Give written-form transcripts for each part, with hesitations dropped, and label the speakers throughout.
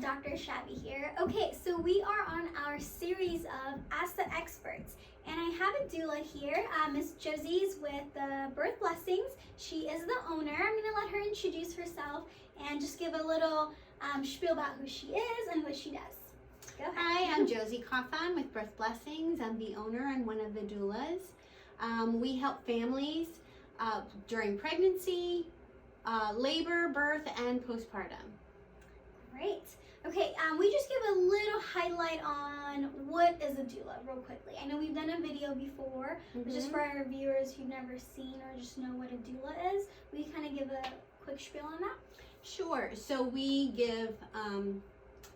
Speaker 1: Dr. Shabby here. Okay, so we are on our series of Ask the Experts, and I have a doula here. Miss Josie's with the Birth Blessings. She is the owner. I'm going to let her introduce herself and just give a little spiel about who she is and what she does. Go ahead.
Speaker 2: Hi, I'm Josie Coffin with Birth Blessings. I'm the owner and one of the doulas. We help families during pregnancy, labor, birth, and postpartum.
Speaker 1: Great. Okay, we just give a little highlight on what is a doula real quickly. I know we've done a video before, but just for our viewers who've never seen or just know what a doula is, we kind of give a quick spiel on that.
Speaker 2: Sure. So we give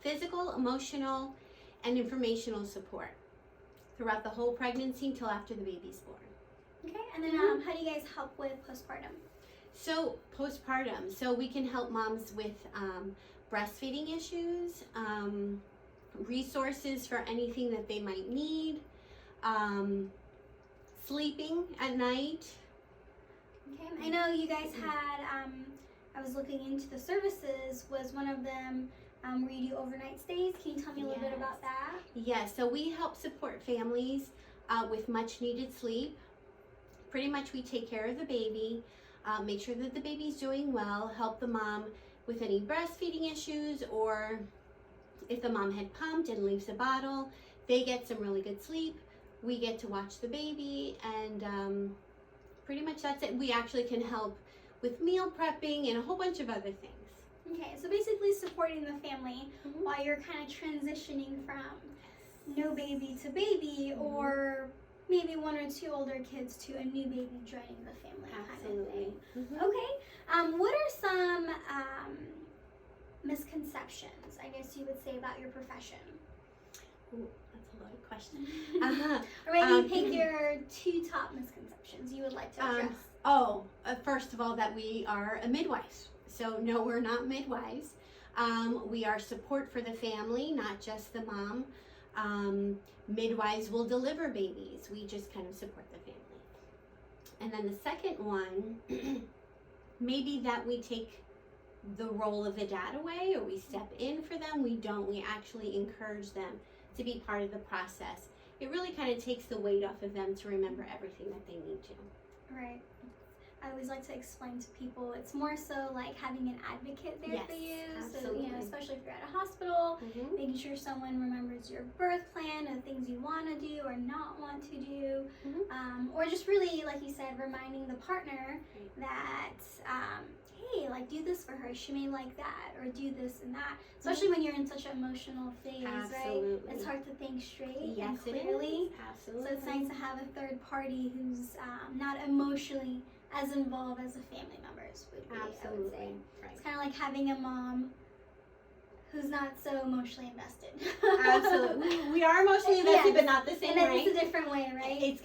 Speaker 2: physical, emotional, and informational support throughout the whole pregnancy until after the baby's born.
Speaker 1: Okay, and then how do you guys help with postpartum?
Speaker 2: So postpartum, so we can help moms with breastfeeding issues, resources for anything that they might need, sleeping at night.
Speaker 1: Okay, I know you guys had, I was looking into the services, was one of them where you do overnight stays. Can you tell me a little bit about that?
Speaker 2: Yes, so we help support families with much needed sleep. Pretty much we take care of the baby, make sure that the baby's doing well, help the mom with any breastfeeding issues, or if the mom had pumped and leaves the bottle, they get some really good sleep. We get to watch the baby, and pretty much that's it. We actually can help with meal prepping and a whole bunch of other things.
Speaker 1: Okay, so basically supporting the family while you're kind of transitioning from no baby to baby, or maybe one or two older kids to a new baby joining the family.
Speaker 2: Absolutely.
Speaker 1: Kind of thing. Okay, what are some misconceptions, I guess you would say, about your profession?
Speaker 2: Ooh, that's a loaded question.
Speaker 1: Or maybe pick your two top misconceptions you would like to address.
Speaker 2: First of all, that we are a midwife. So no, we're not midwives. We are support for the family, not just the mom. Midwives will deliver babies. We just kind of support the family. And then the second one, maybe that we take the role of the dad away, or we step in for them. We don't. We actually encourage them to be part of the process. It really kind of takes the weight off of them to remember everything that they need to.
Speaker 1: Right. I always like to explain to people, it's more so like having an advocate there for you.
Speaker 2: Absolutely.
Speaker 1: So, you know, especially if you're at a hospital, making sure someone remembers your birth plan and things you want to do or not want to do. Or just really, like you said, reminding the partner that, hey, like do this for her. She may like that, or do this and that. Especially when you're in such an emotional phase, right? It's hard to think straight and clearly.
Speaker 2: Absolutely.
Speaker 1: So it's nice to have a third party who's not emotionally as involved as the family members would be. I would say.
Speaker 2: Right.
Speaker 1: It's kind of like having a mom who's not so emotionally invested.
Speaker 2: Absolutely. We are emotionally invested, but not the same way.
Speaker 1: It's a different way, right?
Speaker 2: It's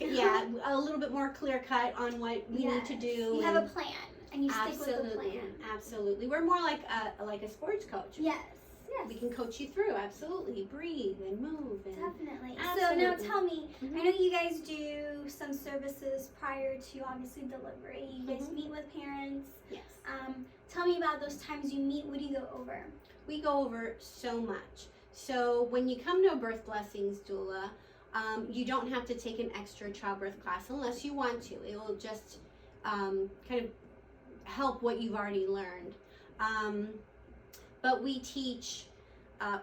Speaker 2: a little bit more clear cut on what we need to do.
Speaker 1: You have a plan, and you stick with the plan.
Speaker 2: Absolutely. We're more like a sports coach.
Speaker 1: Yes.
Speaker 2: We can coach you through. Absolutely. Breathe and move. And
Speaker 1: definitely. So now tell me, I know you guys do some services prior to obviously delivery. You guys meet with parents.
Speaker 2: Yes.
Speaker 1: Tell me about those times you meet. What do you go over?
Speaker 2: We go over so much. So when you come to a Birth Blessings doula, you don't have to take an extra childbirth class unless you want to. It will just kind of help what you've already learned. But we teach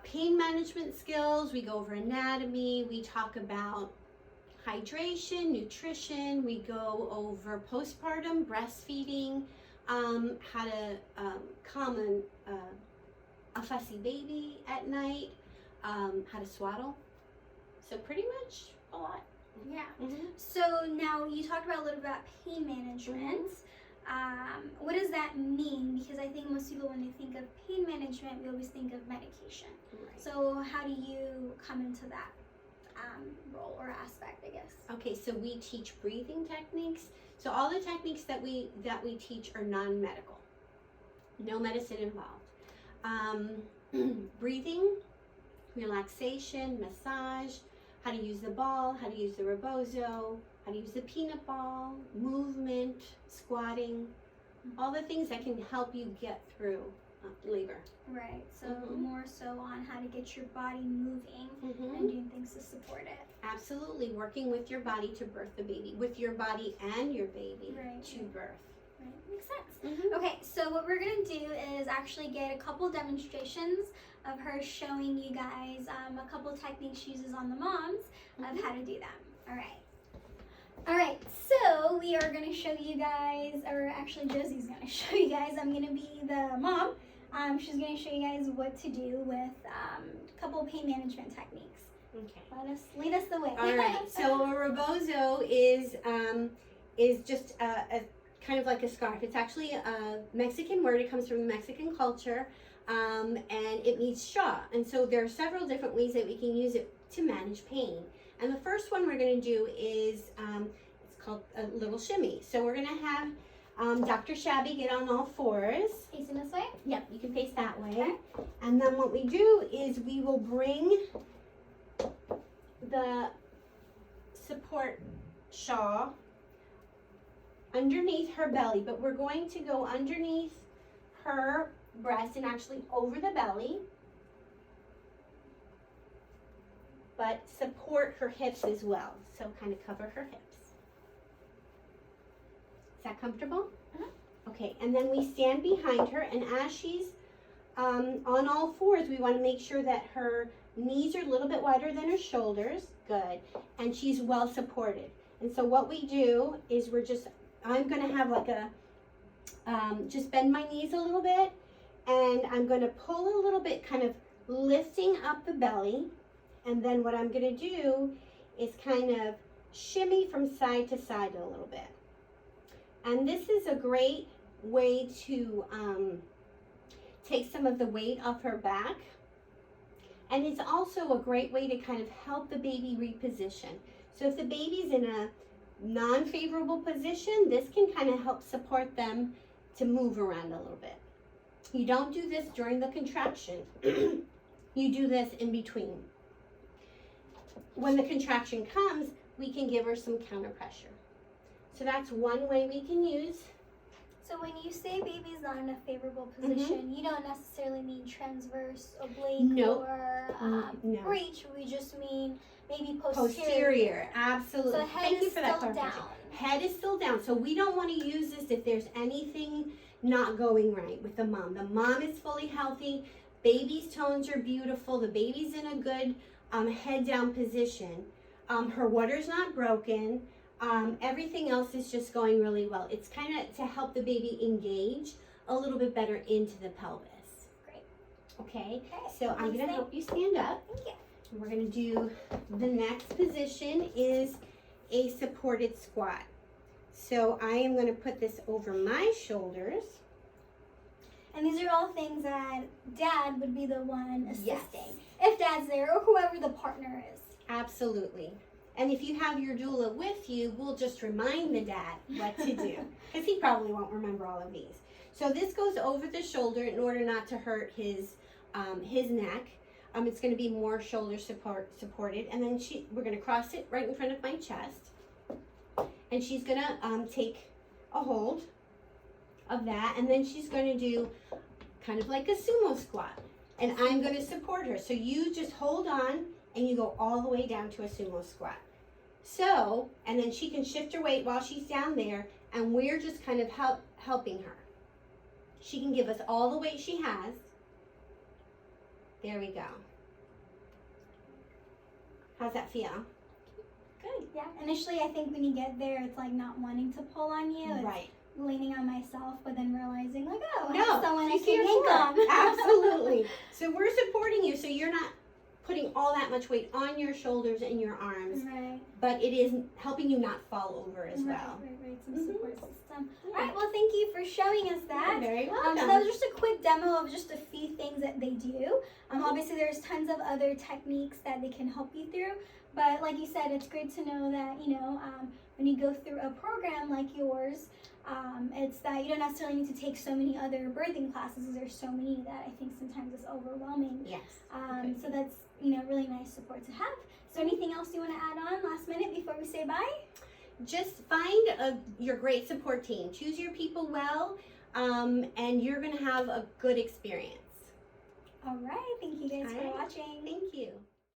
Speaker 2: pain management skills. We go over anatomy. We talk about hydration, nutrition. We go over postpartum, breastfeeding, how to calm a fussy baby at night, how to swaddle. So pretty much a lot.
Speaker 1: Yeah. So now you talked about a little bit about pain management. What does that mean? Because I think most people, when they think of pain management, we always think of medication. Right. So how do you come into that role or aspect, I guess? Okay,
Speaker 2: so we teach breathing techniques. So all the techniques that we teach are non-medical. No medicine involved. Breathing, relaxation, massage, how to use the ball, how to use the rebozo, how to use the peanut ball, movement, squatting, all the things that can help you get through labor.
Speaker 1: Right. So more so on how to get your body moving and doing things to support it.
Speaker 2: Absolutely, working with your body to birth the baby, with your body and your baby to birth.
Speaker 1: Right, makes sense. Okay, so what we're gonna do is actually get a couple demonstrations of her showing you guys a couple techniques she uses on the moms of how to do them. All right, so we are gonna show you guys, or actually Josie's gonna show you guys. I'm gonna be the mom. She's gonna show you guys what to do with a couple pain management techniques.
Speaker 2: Okay.
Speaker 1: Lead us the way.
Speaker 2: All right. So a rebozo is just a kind of like a scarf. It's actually a Mexican word. It comes from Mexican culture, and it means straw. And so there are several different ways that we can use it to manage pain. And the first one we're going to do is it's called a little shimmy. So we're going to have Dr. Shabby get on all fours.
Speaker 1: Facing this way?
Speaker 2: Yep, you can face that way.
Speaker 1: Okay.
Speaker 2: And then what we do is we will bring the support shawl underneath her belly, but we're going to go underneath her breast and actually over the belly, but support her hips as well. So kind of cover her hips. Is that comfortable? Okay, and then we stand behind her, and as she's on all fours, we want to make sure that her knees are a little bit wider than her shoulders. Good. And she's well supported. And so what we do is I'm going to have like a, just bend my knees a little bit, and I'm going to pull a little bit, kind of lifting up the belly. And then what I'm going to do is kind of shimmy from side to side a little bit. And this is a great way to take some of the weight off her back. And it's also a great way to kind of help the baby reposition. So if the baby's in a non-favorable position, this can kind of help support them to move around a little bit. You don't do this during the contraction. You do this in between. When the contraction comes, we can give her some counter pressure. So that's one way we can use.
Speaker 1: So when you say baby's not in a favorable position, you don't necessarily mean transverse, oblique, or breech. We just mean maybe posterior.
Speaker 2: Absolutely.
Speaker 1: So head is still down.
Speaker 2: Head is still down. So we don't want to use this if there's anything not going right with the mom. The mom is fully healthy. Baby's tones are beautiful. The baby's in a good head down position. Her water's not broken. Everything else is just going really well. It's kind of to help the baby engage a little bit better into the pelvis.
Speaker 1: Great.
Speaker 2: Okay, so I'm going to help you stand up.
Speaker 1: Thank you.
Speaker 2: We're going to do the next position is a supported squat. So I am going to put this over my shoulders.
Speaker 1: And these are all things that Dad would be the one assisting.
Speaker 2: Yes.
Speaker 1: If Dad's there or whoever the partner is.
Speaker 2: Absolutely. And if you have your doula with you, we'll just remind the dad what to do, because he probably won't remember all of these. So this goes over the shoulder in order not to hurt his neck. It's going to be more shoulder supported, and then we're going to cross it right in front of my chest, and she's going to take a hold of that, and then she's going to do kind of like a sumo squat, and I'm going to support her. So you just hold on, and you go all the way down to a sumo squat. So, and then she can shift her weight while she's down there, and we're just kind of helping her. She can give us all the weight she has. There we go. How's that feel?
Speaker 1: Good, yeah. Initially, I think when you get there, it's like not wanting to pull on you. It's
Speaker 2: right.
Speaker 1: Leaning on myself, but then realizing like, oh, I
Speaker 2: no,
Speaker 1: have someone I can yank on.
Speaker 2: Absolutely. So we're supporting you, so you're not putting all that much weight on your shoulders and your arms,
Speaker 1: right.
Speaker 2: But it is helping you not fall over as well.
Speaker 1: Right, some support system. Yeah. All right, well, thank you for showing us that.
Speaker 2: You're very welcome.
Speaker 1: So that was just a quick demo of just a few things that they do. Obviously, there's tons of other techniques that they can help you through, but like you said, it's great to know that, when you go through a program like yours, it's that you don't necessarily need to take so many other birthing classes. There's so many that I think sometimes it's overwhelming.
Speaker 2: Yes.
Speaker 1: So that's really nice support to have. Is there anything else you want to add on last minute before we say bye?
Speaker 2: Just find your great support team. Choose your people well. and you're going to have a good experience.
Speaker 1: All right. Thank you guys for watching.
Speaker 2: Thank you.